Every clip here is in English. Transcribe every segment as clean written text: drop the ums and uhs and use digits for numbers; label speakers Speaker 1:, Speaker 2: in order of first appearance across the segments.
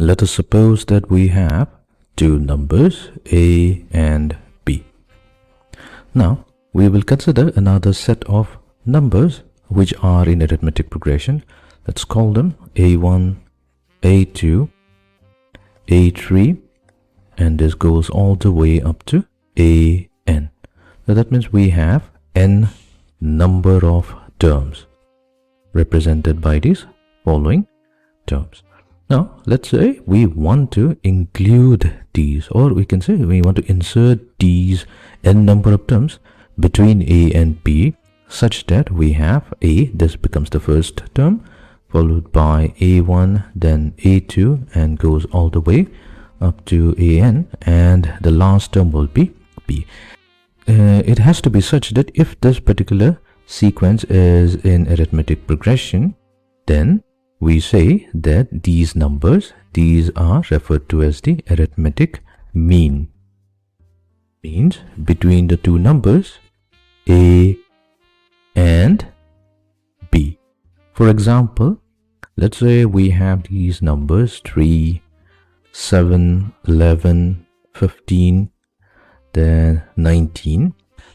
Speaker 1: Let us suppose that we have two numbers a and b. Now we will consider another set of numbers which are in arithmetic progression. Let's call them a1, a2, a3, and this goes all the way up to an. So that means we have n number of terms represented by these following terms. Now let's say we want to include these, or we can say we want to insert these n number of terms between a and b, such that we have a, this becomes the first term, followed by a1, then a2, and goes all the way up to an, and the last term will be b. It has to be such that if this particular sequence is in arithmetic progression, then we say that these numbers, these are referred to as the arithmetic mean. Means between the two numbers a and b. For example, let's say we have these numbers 3, 7, 11, 15, then 19,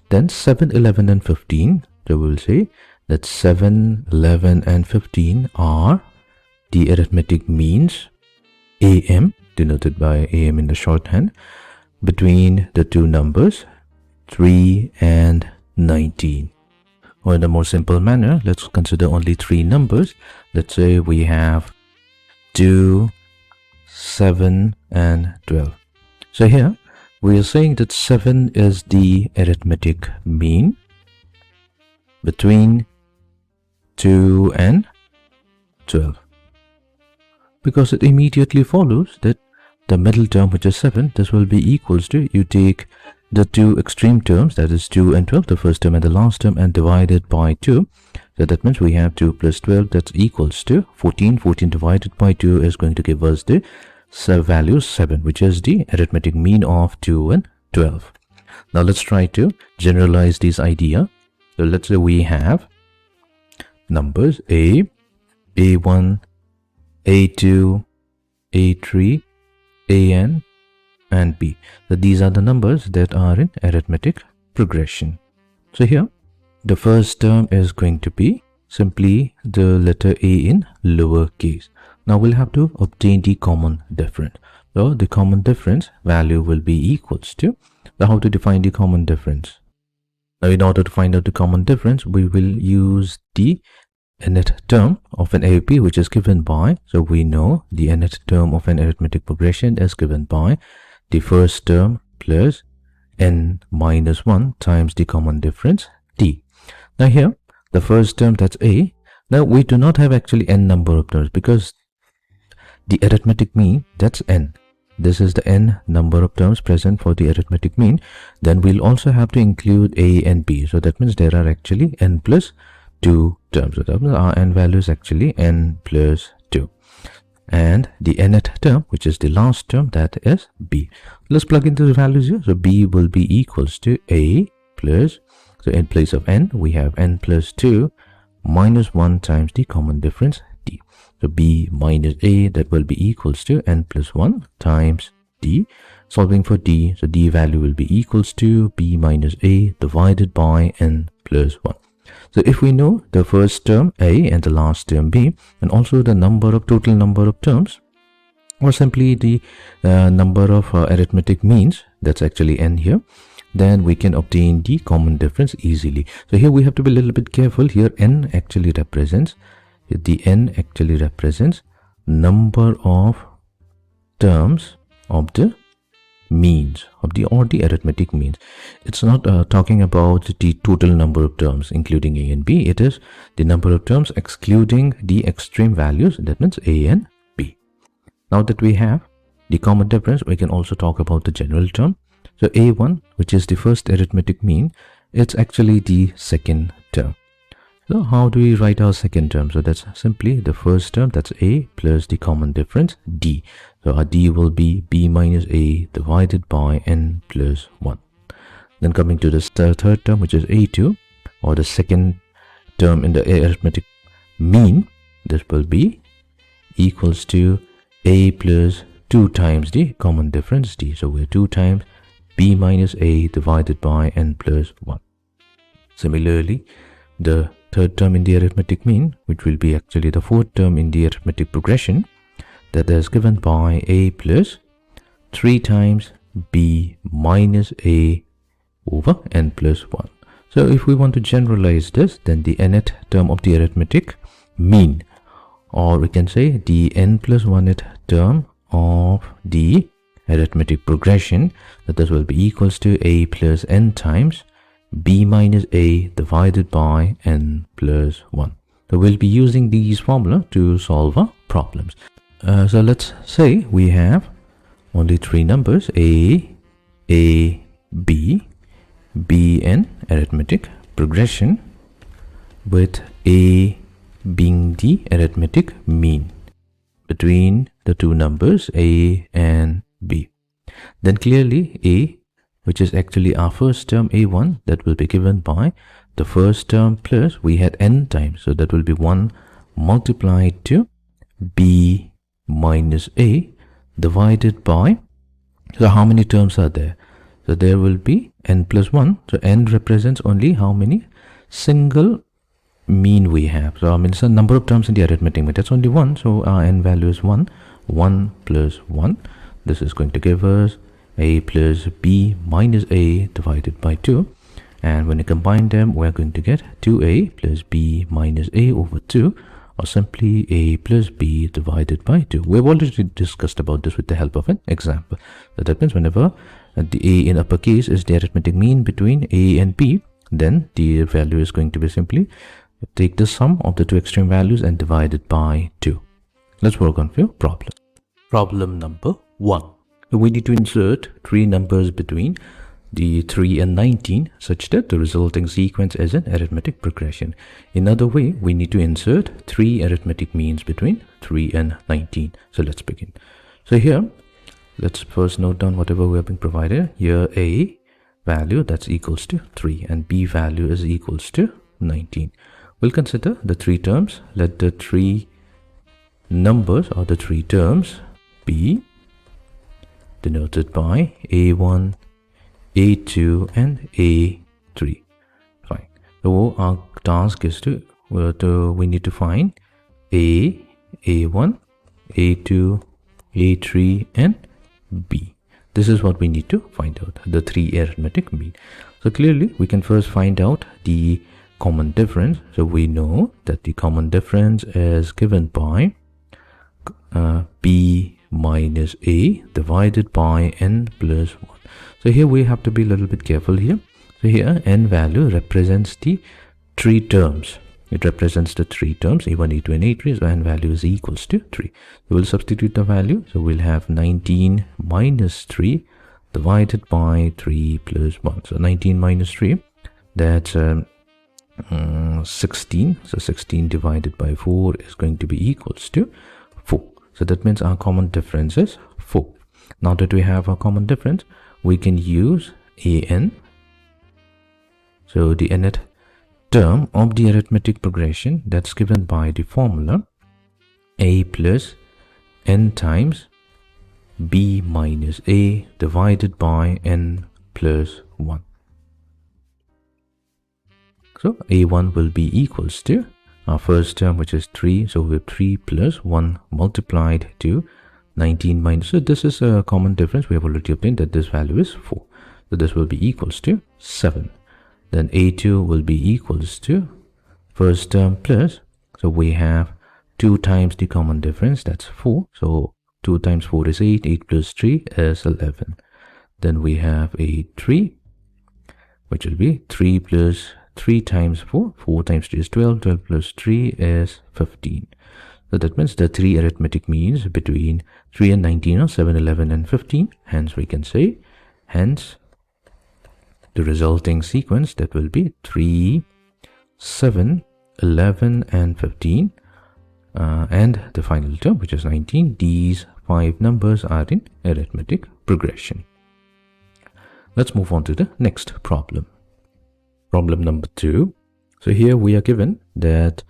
Speaker 1: then 7, 11 and 15. So we will say that 7, 11 and 15 are the arithmetic means am, denoted by am in the shorthand, between the two numbers 3 and 19. Or in a more simple manner, let's consider only three numbers. Let's say we have 2, 7 and 12. So here we are saying that 7 is the arithmetic mean between 2 and 12, because it immediately follows that the middle term, which is 7, this will be equals to, you take the two extreme terms, that is 2 and 12, the first term and the last term, and divide it by 2. So that means we have 2 plus 12, that's equals to 14. 14 divided by 2 is going to give us the value 7, which is the arithmetic mean of 2 and 12. Now let's try to generalize this idea. So let's say we have numbers a, a1, a2, a3, an, and b. So these are the numbers that are in arithmetic progression. So here the first term is going to be simply the letter a in lower case. Now we'll have to obtain the common difference. So the common difference value will be equals to, how to define the common difference? Now in order to find out the common difference, we will use the nth term of an AOP, which is given by, so we know the nth term of an arithmetic progression is given by the first term plus n minus 1 times the common difference t. Now here the first term, that's a. Now we do not have actually n number of terms, because the arithmetic mean, that's n. This is the n number of terms present for the arithmetic mean. Then we'll also have to include a and b. So that means there are actually n plus 2 terms. So that means our n value is actually n plus 2. And the nth term, which is the last term, that is b. Let's plug into the values here. So b will be equals to a plus, so in place of n, we have n plus 2 minus 1 times the common difference d. So b minus a, that will be equals to n plus 1 times d. Solving for d, so d value will be equals to b minus a divided by n plus 1. So if we know the first term a and the last term b, and also the total number of terms, or simply the number of arithmetic means, that's actually n here, then we can obtain the common difference easily. So here we have to be a little bit careful. Here n actually represents, number of terms of the means of the arithmetic means. It's not talking about the total number of terms including a and b. It is the number of terms excluding the extreme values, that means a and b. Now that we have the common difference, we can also talk about the general term. So a1, which is the first arithmetic mean, it's actually the second term. So how do we write our second term? So that's simply the first term, that's a, plus the common difference d. So our d will be b minus a divided by n plus 1. Then coming to the third term, which is a2, or the second term in the arithmetic mean, this will be equals to a plus 2 times the common difference d. So we're 2 times b minus a divided by n plus 1. Similarly, the third term in the arithmetic mean, which will be actually the fourth term in the arithmetic progression, that is given by a plus 3 times b minus a over n plus 1. So if we want to generalize this, then the nth term of the arithmetic mean, or we can say the n plus 1th term of the arithmetic progression, that this will be equals to a plus n times b minus a divided by n plus 1. So we'll be using these formula to solve our problems. So let's say we have only three numbers, a, b, in arithmetic progression, with a being the arithmetic mean between the two numbers a and b. Then clearly a, which is actually our first term a1, that will be given by the first term plus we had n times, so that will be 1 multiplied to b minus a divided by, so how many terms are there? So there will be n plus 1. So n represents only how many single mean we have. So I mean, it's a number of terms in the arithmetic mean. That's only 1. So our n value is 1. 1 plus 1. This is going to give us a plus b minus a divided by 2. And when you combine them, we're going to get 2a plus b minus a over 2, or simply a plus b divided by 2. We've already discussed about this with the help of an example. So that means whenever the a in uppercase is the arithmetic mean between a and b, then the value is going to be simply take the sum of the two extreme values and divide it by 2. Let's work on few problems. Problem number 1. We need to insert three numbers between the 3 and 19 such that the resulting sequence is an arithmetic progression. Another way, we need to insert three arithmetic means between 3 and 19. So let's begin. So here, let's first note down whatever we have been provided. Here a value that's equals to 3 and b value is equals to 19. We'll consider the three terms. Let the three numbers or the three terms be denoted by a1, a2 and a3. Fine. So our task is we need to find a, a1, a2, a3 and b. This is what we need to find out, the three arithmetic mean. So clearly we can first find out the common difference. So we know that the common difference is given by b minus a divided by n plus 1. So here we have to be a little bit careful here. So here n value represents the three terms. It represents the three terms a1, a2 and a3. So n value is equals to 3. So we'll substitute the value. So we'll have 19 minus 3 divided by 3 plus 1. So 19 minus 3, that's 16. So 16 divided by 4 is going to be equals to 4. So that means our common difference is 4. Now that we have our common difference, we can use an. So the nth term of the arithmetic progression, that's given by the formula a plus n times b minus a divided by n plus 1. So a1 will be equals to our first term, which is 3. So we have 3 plus 1 multiplied to 19 minus. So this is a common difference. We have already obtained that this value is 4. So this will be equals to 7. Then a2 will be equals to first term plus. So we have 2 times the common difference. That's 4. So 2 times 4 is 8. 8 plus 3 is 11. Then we have a3, which will be 3 plus 3 times 4. 4 times 3 is 12. 12 plus 3 is 15. So that means the three arithmetic means between 3 and 19 are 7, 11 and 15. Hence we can say, hence the resulting sequence, that will be 3, 7, 11 and 15. And the final term, which is 19. These 5 numbers are in arithmetic progression. Let's move on to the next problem. Problem number 2. So here we are given that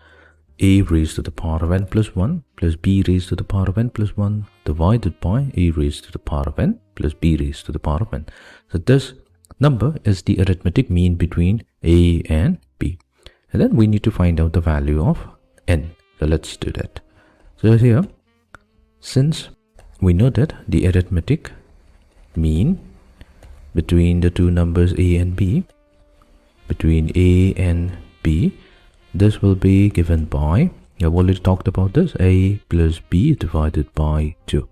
Speaker 1: a raised to the power of n plus 1 plus b raised to the power of n plus 1 divided by a raised to the power of n plus b raised to the power of n. So this number is the arithmetic mean between a and b. And then we need to find out the value of n. So let's do that. So here, since we know that the arithmetic mean between the two numbers a and b, between a and b, this will be given by, I've already talked about this, a plus b divided by 2.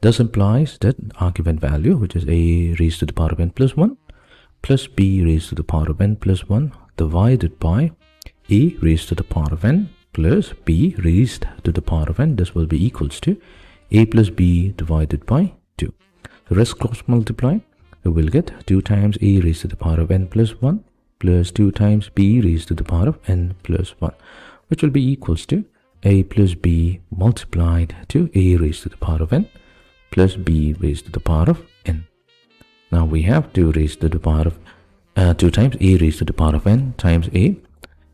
Speaker 1: This implies that our given value, which is a raised to the power of n plus 1 plus b raised to the power of n plus 1 divided by a raised to the power of n plus b raised to the power of n, this will be equals to a plus b divided by 2. The rest cross multiply, so we'll get 2 times a raised to the power of n plus 1 plus 2 times b raised to the power of n plus 1, which will be equals to a plus b multiplied to a raised to the power of n plus b raised to the power of n. Now we have 2 raised to the power of 2 times a raised to the power of n times a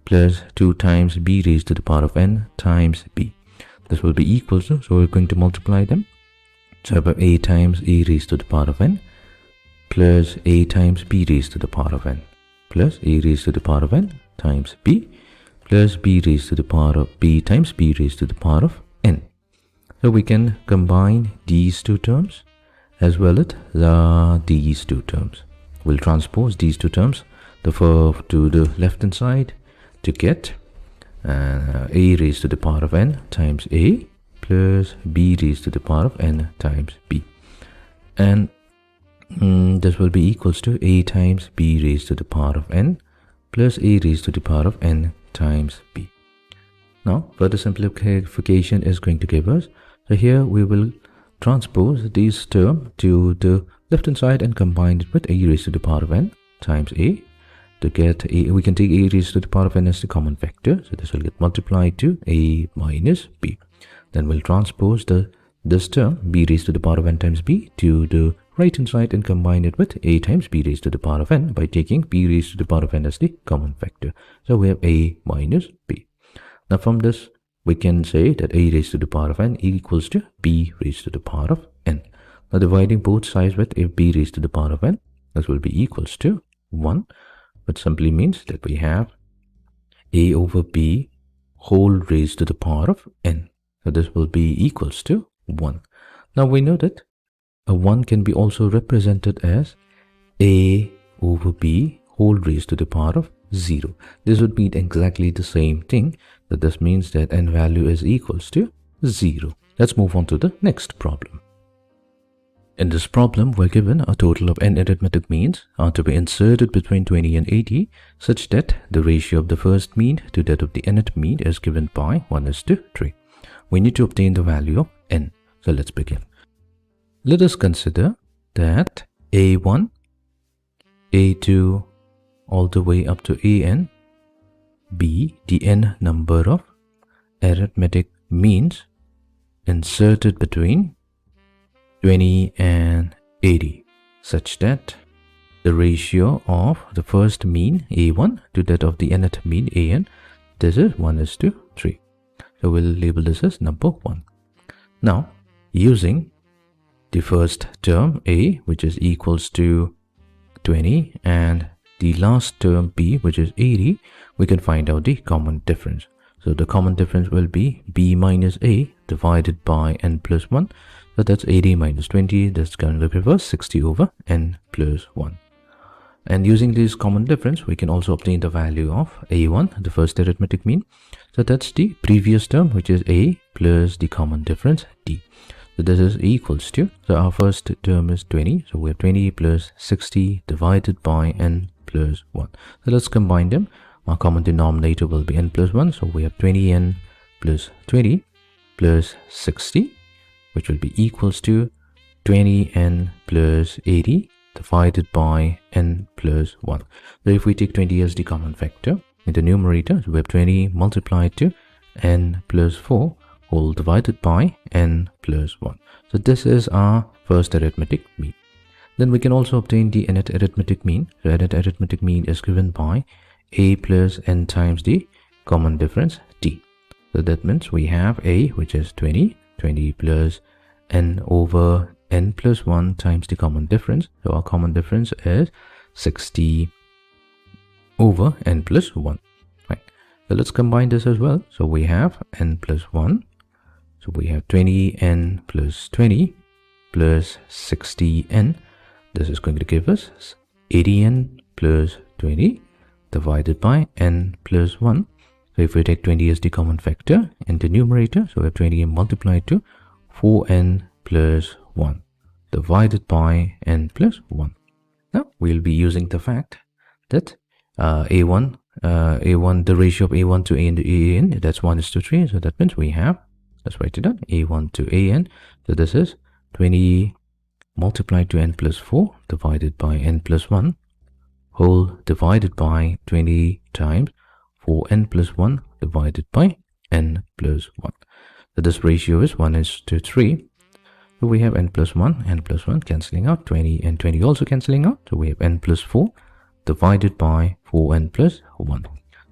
Speaker 1: plus 2 times b raised to the power of n times b. This will be equals to, so we're going to multiply them. So about a times a raised to the power of n plus a times b raised to the power of n plus a raised to the power of n times b plus b raised to the power of b times b raised to the power of n. So we can combine these two terms as well as these two terms. We'll transpose these two terms to the left hand side to get a raised to the power of n times a plus b raised to the power of n times b. And this will be equals to a times b raised to the power of n plus a raised to the power of n times b. Now further simplification is going to give us, so here we will transpose this term to the left hand side and combine it with a raised to the power of n times a. To get a, we can take a raised to the power of n as the common factor, so this will get multiplied to a minus b. Then we'll transpose this term b raised to the power of n times b to the right hand side and combine it with a times b raised to the power of n by taking b raised to the power of n as the common factor. So we have a minus b. Now from this we can say that a raised to the power of n equals to b raised to the power of n. Now dividing both sides with a b raised to the power of n, this will be equals to 1, which simply means that we have a over b whole raised to the power of n. So this will be equals to 1. Now we know that a 1 can be also represented as a over b whole raised to the power of 0. This would mean exactly the same thing, that this means that n value is equals to 0. Let's move on to the next problem. In this problem, we're given a total of n arithmetic means are to be inserted between 20 and 80 such that the ratio of the first mean to that of the nth mean is given by 1:3. We need to obtain the value of n. So let's begin. Let us consider that a1, a2, all the way up to an be the n number of arithmetic means inserted between 20 and 80 such that the ratio of the first mean a1 to that of the nth mean an, this is 1:3. So we'll label this as number 1. Now using the first term a, which is equals to 20, and the last term b, which is 80, we can find out the common difference. So the common difference will be b minus a divided by n plus 1. So that's 80 minus 20, that's going to give us 60 over n plus 1. And using this common difference, we can also obtain the value of a1, the first arithmetic mean. So that's the previous term, which is a plus the common difference d. So this is equals to, so our first term is 20, so we have 20 plus 60 divided by n plus 1. So let's combine them. Our common denominator will be n plus 1, so we have 20n plus 20 plus 60, which will be equals to 20n plus 80 divided by n plus 1. So if we take 20 as the common factor in the numerator, so we have 20 multiplied to n plus 4 whole divided by n plus 1. So this is our first arithmetic mean. Then we can also obtain the nth arithmetic mean. So nth arithmetic mean is given by a plus n times the common difference d. So that means we have a, which is 20 plus n over n plus 1 times the common difference. So our common difference is 60 over n plus 1. Right. So let's combine this as well. So we have n plus 1. So we have 20n plus 20 plus 60n. This is going to give us 80n plus 20 divided by n plus 1. So if we take 20 as the common factor in the numerator, so we have 20 multiplied to 4n plus 1 divided by n plus 1. Now we'll be using the fact that a1, the ratio of a1 to an, that's 1:3. So that means we have, let's write it down, a1 to an. So this is 20 multiplied to n plus 4 divided by n plus 1 whole divided by 20 times 4n plus 1 divided by n plus 1. So this ratio is 1:3. So we have n plus 1 cancelling out, 20 and 20 also cancelling out. So we have n plus 4 divided by 4n plus 1.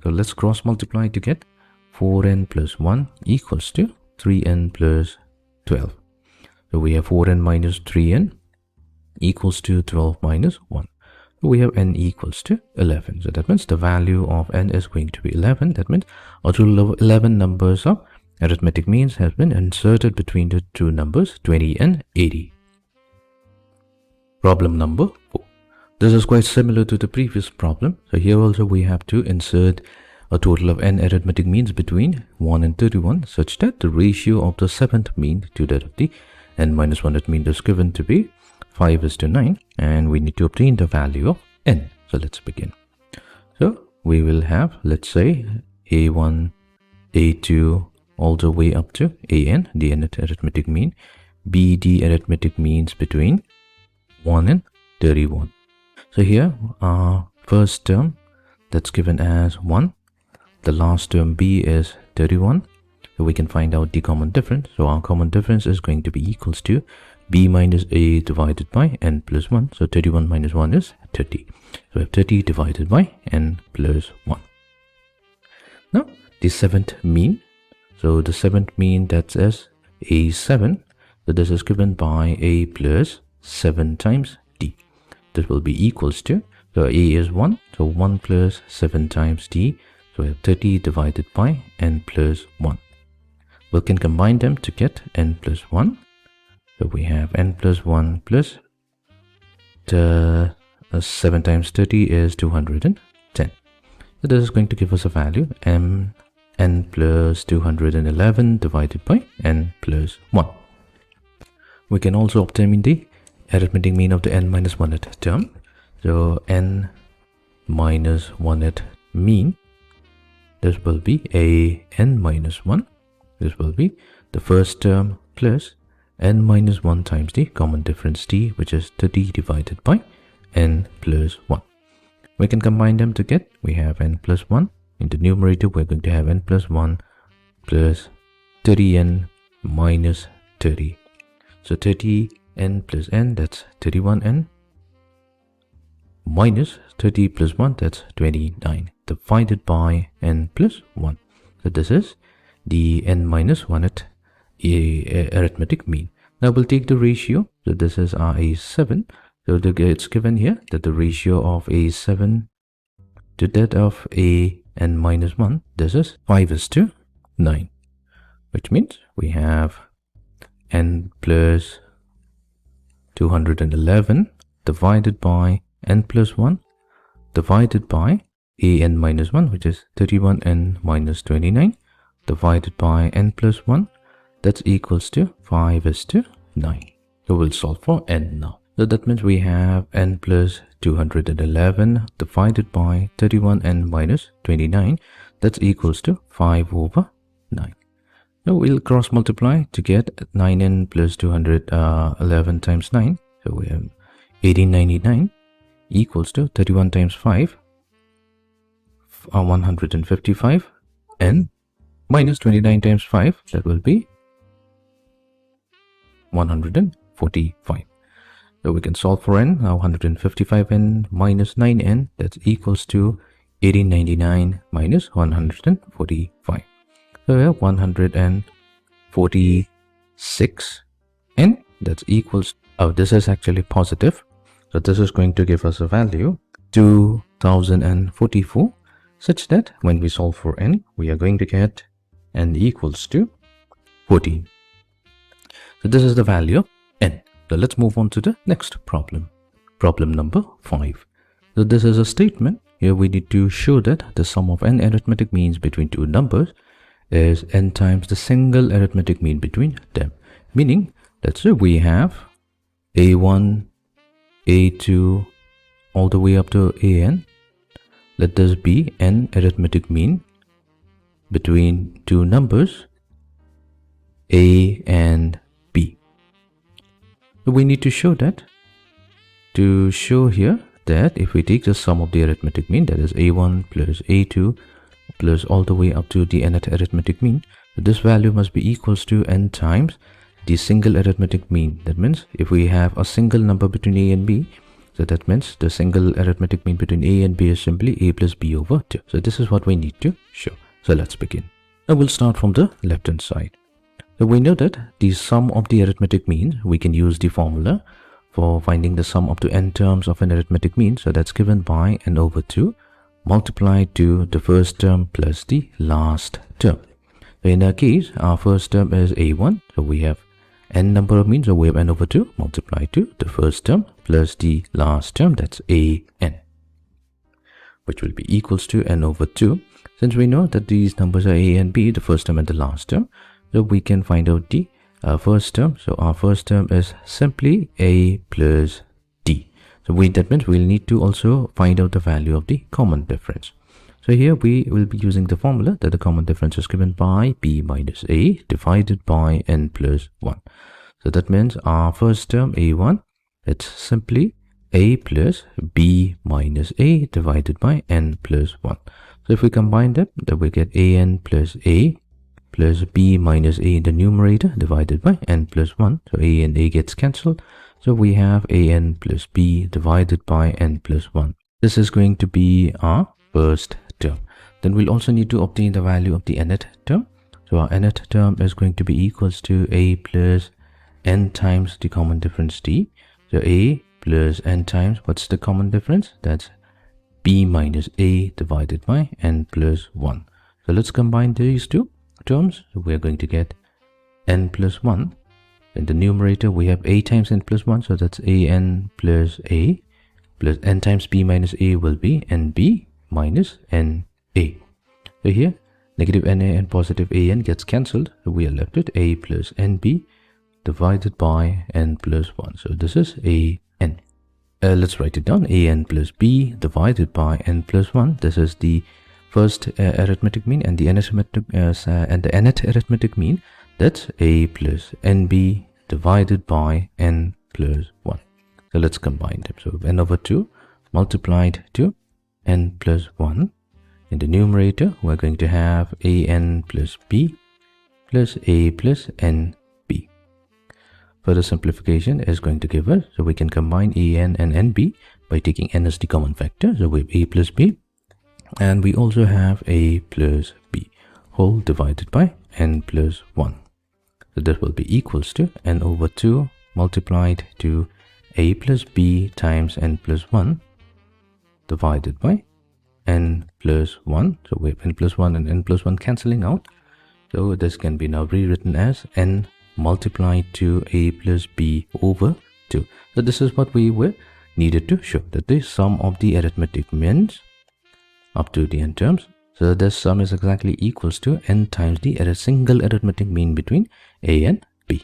Speaker 1: So let's cross multiply to get 4n plus 1 equals to 3n plus 12. So we have 4n minus 3n equals to 12 minus 1. We have n equals to 11. So that means the value of n is going to be 11. That means a total of 11 numbers of arithmetic means has been inserted between the two numbers 20 and 80. Problem number 4. This is quite similar to the previous problem. So here also we have to insert a total of n arithmetic means between 1 and 31 such that the ratio of the 7th mean to that of the n minus 1th mean is given to be 5:9, and we need to obtain the value of n. So let's begin. So we will have, let's say, a1, a2 all the way up to an, the nth arithmetic mean, b, the arithmetic means between 1 and 31. So here our first term that's given as 1, the last term b is 31. So we can find out the common difference. So our common difference is going to be equals to b minus a divided by n plus 1. So 31 minus 1 is 30. So we have 30 divided by n plus 1. Now the 7th mean. So the 7th mean, that is a7. So this is given by a plus 7 times d. This will be equals to, so a is 1. So 1 plus 7 times d. So we have 30 divided by n plus 1. We can combine them to get n plus 1. So we have n plus 1 plus 7 times 30 is 210. So this is going to give us a value n plus 211 divided by n plus 1. We can also obtain the arithmetic mean of the n minus 1th term. So n minus 1th mean, this will be a n minus 1. This will be the first term plus n minus 1 times the common difference d, which is 30 divided by n plus 1. We can combine them to get, we have n plus 1. In the numerator, we're going to have n plus 1 plus 30n minus 30. So 30n plus n, that's 31n, minus 30 plus 1, that's 29, divided by n plus 1. So this is the n minus 1th arithmetic mean. Now we'll take the ratio. So this is our a7. So it's given here that the ratio of a7 to that of a n minus 1, this is 5:9, which means we have n plus 211 divided by n plus 1 divided by a n minus 1, which is 31n minus 29 divided by n plus 1. That's equals to 5:9. So we'll solve for n now. So that means we have n plus 211 divided by 31n minus 29. That's equals to 5/9. So we'll cross multiply to get 9n plus 211 times 9. So we have 1899 equals to 31 times 5, 155, n minus 29 times 5, that will be 145. So we can solve for n. Now 155n minus 9n, that's equals to 1899 minus 145. So we have 146 n, that's equals, oh, this is actually positive. So this is going to give us a value 2044, such that when we solve for n, we are going to get n equals to 14. So this is the value of n. So let's move on to the next problem. Problem number 5. So this is a statement. Here we need to show that the sum of n arithmetic means between two numbers is n times the single arithmetic mean between them. Meaning, let's say we have a1, a2, all the way up to an. Let this be n arithmetic mean between two numbers a and b. So we need to show that. To show here that if we take the sum of the arithmetic mean, that is a1 plus a2 plus all the way up to the nth arithmetic mean, this value must be equals to n times the single arithmetic mean. That means if we have a single number between a and b, so that means the single arithmetic mean between a and b is simply a plus b over 2. So this is what we need to show. So let's begin. Now we'll start from the left hand side. So we know that the sum of the arithmetic means, we can use the formula for finding the sum up to n terms of an arithmetic mean. So that's given by n over 2 multiplied to the first term plus the last term. So in our case, our first term is a1. So we have n number of means, so we have n over 2 multiplied to the first term plus the last term, that's an, which will be equals to n over 2. Since we know that these numbers are a and b, the first term and the last term, so we can find out the first term. So our first term is simply a plus d. So that means we'll need to also find out the value of the common difference. So here we will be using the formula that the common difference is given by b minus a divided by n plus 1. So that means our first term a1, it's simply a plus b minus a divided by n plus 1. So if we combine them, then we get an plus a plus b minus a in the numerator divided by n plus 1. So a and a gets cancelled. So we have an plus b divided by n plus 1. This is going to be our first term. Then we'll also need to obtain the value of the nth term. So our nth term is going to be equals to a plus n times the common difference d. So a plus n times, what's the common difference? That's b minus a divided by n plus 1. So let's combine these two terms. So we are going to get n plus 1. In the numerator, we have a times n plus 1. So that's an plus a plus n times b minus a will be nb minus na. So here, negative na and positive an gets cancelled. So we are left with a plus nb divided by n plus 1. So this is an. Let's write it down. An plus b divided by n plus 1. This is the first arithmetic mean, and the nth arithmetic mean, that's a plus nb divided by n plus 1. So let's combine them. So n over 2 multiplied to n plus 1. In the numerator, we're going to have an plus b plus a plus nb. Further simplification is going to give us, so we can combine an and nb by taking n as the common factor. So we have a plus b, and we also have a plus b whole divided by n plus 1. So this will be equals to n over 2 multiplied to a plus b times n plus 1 divided by n plus 1. So we have n plus 1 and n plus 1 cancelling out. So this can be now rewritten as n multiplied to a plus b over 2. So this is what we were needed to show, that the sum of the arithmetic means up to the n terms. So this sum is exactly equals to n times the single arithmetic mean between a and b.